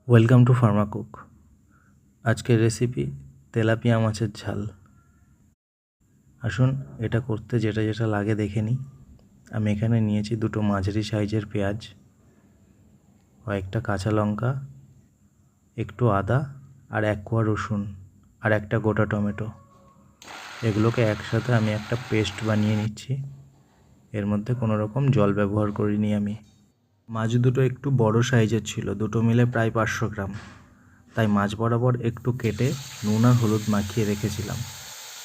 Welcome to Pharma cook. আজকের recipe tilapia মাছের ঝাল। আসুন এটা করতে যেটা যেটা লাগে দেখে নিই। আমি এখানে নিয়েছি দুটো মাঝারি সাইজের পেঁয়াজ, কয়েকটা কাঁচা লঙ্কা, একটু আদা আর এক কোয়া রসুন আর একটা গোটা টমেটো। এগুলোকে একসাথে আমি একটা পেস্ট বানিয়ে নিচ্ছি। এর মধ্যে কোনো রকম জল ব্যবহার করিনি আমি। মাছ দুটো একটু বড় সাইজের ছিল, দুটো মিলে প্রায় 500 গ্রাম। তাই মাছ বরাবর একটু কেটে নুন আর হলুদ মাখিয়ে রেখেছিলাম।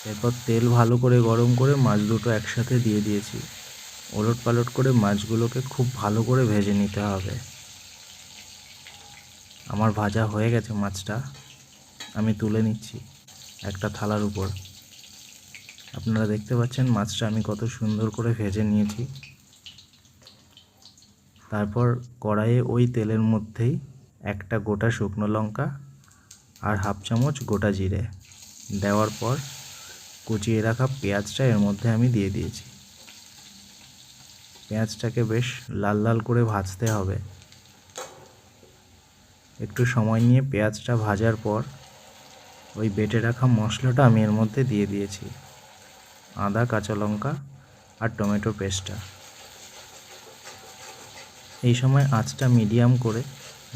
এরপর তেল ভালো করে গরম করে মাছ দুটো একসাথে দিয়ে দিয়েছি। ওলট পালট করে মাছগুলোকে খুব ভালো করে ভেজে নিতে হবে। আমার ভাজা হয়ে গেছে মাছটা, আমি তুলে নিচ্ছি একটা থালার উপর। আপনারা দেখতে পাচ্ছেন মাছটা আমি কত সুন্দর করে ভেজে নিয়েছি। তারপর কড়াইয়ে ওই তেলের মধ্যেই একটা গোটা শুকনো লঙ্কা আর হাফ চামচ গোটা জিরে দেওয়ার পর কুচিয়ে রাখা পেঁয়াজটা এর মধ্যে আমি দিয়ে দিয়েছি। পেঁয়াজটাকে বেশ লাল লাল করে ভাজতে হবে। একটু সময় নিয়ে পেঁয়াজটা ভাজার পর ওই বেটে রাখা মশলাটা আমি এর মধ্যে দিয়ে দিয়েছি, আদা, কাঁচা লঙ্কা আর টমেটো পেস্টটা। এই সময় আঁচটা মিডিয়াম করে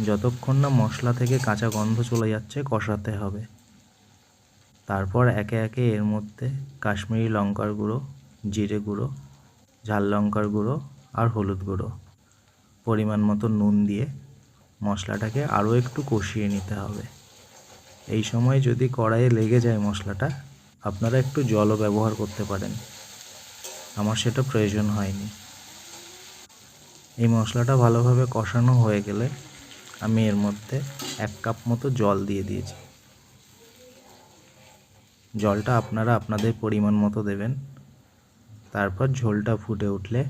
যতক্ষণ না মশলা থেকে কাঁচা গন্ধ চলে যাচ্ছে কষাতে হবে। তারপর একে একে এর মধ্যে কাশ্মীরি লঙ্কার গুঁড়ো, জিরে গুঁড়ো, ঝাল লঙ্কার গুঁড়ো আর হলুদ গুঁড়ো, পরিমাণ মতো নুন দিয়ে মশলাটাকে আরও একটু কষিয়ে নিতে হবে। এই সময় যদি কড়াইয়ে লেগে যায় মশলাটা, আপনারা একটু জলও ব্যবহার করতে পারেন। আমার সেটা প্রয়োজন হয়নি। এই মশলাটা ভালোভাবে কষানো হয়ে গেলে আমি এর মধ্যে 1 কাপ মতো জল দিয়ে দিয়েছি। জলটা আপনারা আপনাদের পরিমাণ মতো দেবেন। তারপর ঝোলটা ফুটে উঠলে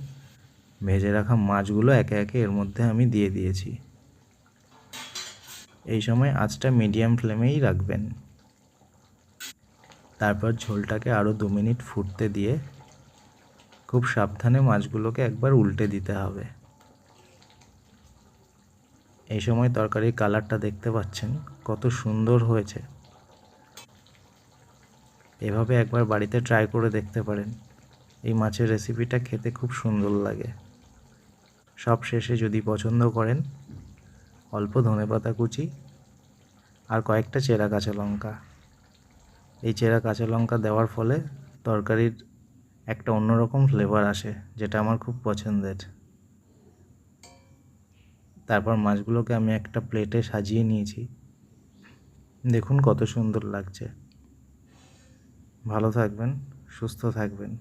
ভেজে রাখা মাছগুলো একে একে এর মধ্যে আমি দিয়ে দিয়েছি। এই সময় আঁচটা মিডিয়াম ফ্লেমেই রাখবেন। তারপর ঝোলটাকে আরও 2 মিনিট ফুটতে দিয়ে খুব সাবধানে মাছগুলোকে একবার উল্টে দিতে হবে। এই সময় তরকারির কালারটা দেখতে পাচ্ছেন কত সুন্দর হয়েছে। এভাবে একবার বাড়িতে ট্রাই করে দেখতে পারেন। এই মাছের রেসিপিটা খেতে খুব সুন্দর লাগে। সব শেষে যদি পছন্দ করেন অল্প ধনেপাতা কুচি আর কয়েকটা চেরা কাঁচা লঙ্কা। এই চেরা কাঁচা লঙ্কা দেওয়ার ফলে তরকারির একটা অন্যরকম ফ্লেভার আসে, যেটা আমার খুব পছন্দের। তারপর মাছগুলোকে আমি একটা প্লেটে সাজিয়ে নিয়েছি। দেখুন কত সুন্দর লাগছে। ভালো থাকবেন, সুস্থ থাকবেন।